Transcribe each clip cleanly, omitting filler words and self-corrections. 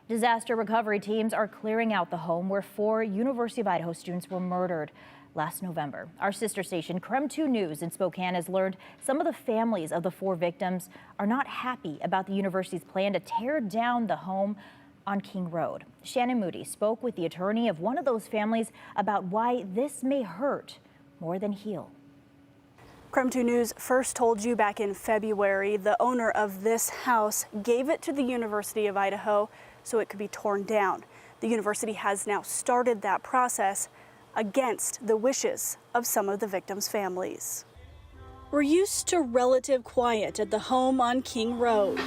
Disaster recovery teams are clearing out the home where 4 University of Idaho students were murdered last November. Our sister station, KREM 2 News in Spokane, has learned some of the families of the 4 victims are not happy about the university's plan to tear down the home on King Road. Shannon Moody spoke with the attorney of one of those families about why this may hurt more than heal. KREM 2 News first told you back in February the owner of this house gave it to the University of Idaho so it could be torn down. The university has now started that process against the wishes of some of the victims' families. We're used to relative quiet at the home on King Road.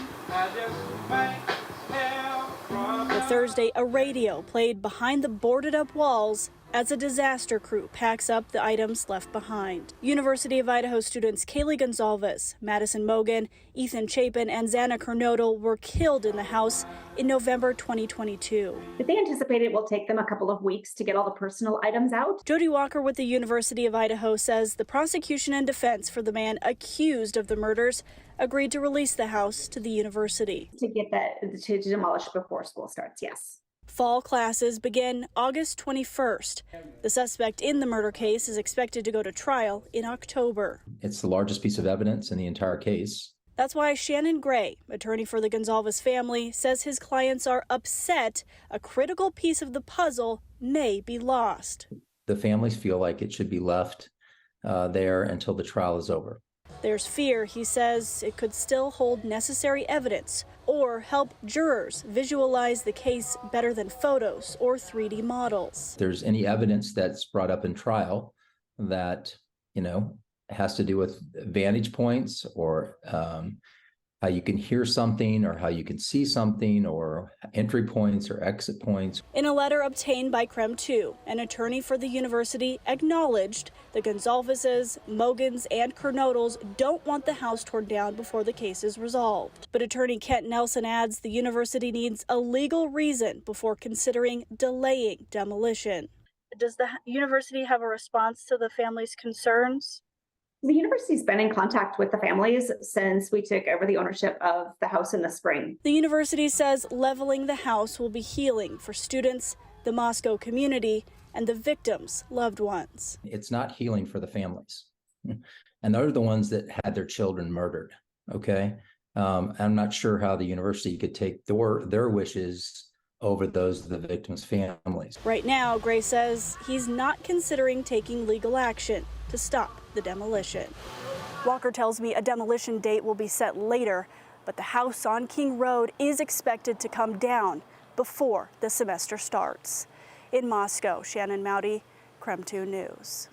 But Thursday, a radio played behind the boarded up walls as a disaster crew packs up the items left behind. University of Idaho students Kaylee Gonzalez, Madison Mogan, Ethan Chapin, and Xana Kernodle were killed in the house in November 2022. But they anticipate it will take them a couple of weeks to get all the personal items out. Jody Walker with the University of Idaho says the prosecution and defense for the man accused of the murders agreed to release the house to the university. To get that to demolish before school starts, yes. Fall classes begin August 21st. The suspect in the murder case is expected to go to trial in October. It's the largest piece of evidence in the entire case. That's why Shannon Gray, attorney for the Gonzalez family, says his clients are upset a critical piece of the puzzle may be lost. The families feel like it should be left there until the trial is over. There's fear, he says, it could still hold necessary evidence or help jurors visualize the case better than photos or 3D models. If there's any evidence that's brought up in trial that, has to do with vantage points or how you can hear something or how you can see something or entry points or exit points. In a letter obtained by KREM 2, an attorney for the university acknowledged the Gonzalez's, Mogans, and Kernodles don't want the house torn down before the case is resolved. But attorney Kent Nelson adds the university needs a legal reason before considering delaying demolition. Does the university have a response to the family's concerns? The university's been in contact with the families since we took over the ownership of the house in the spring. The university says leveling the house will be healing for students, the Moscow community, and the victims' loved ones. It's not healing for the families. And they're the ones that had their children murdered, okay? I'm not sure how the university could take their wishes over those of the victims' families. Right now, Gray says he's not considering taking legal action to stop the demolition. Walker tells me a demolition date will be set later, but the house on King Road is expected to come down before the semester starts. In Moscow, Shannon Moody, KREM 2 News.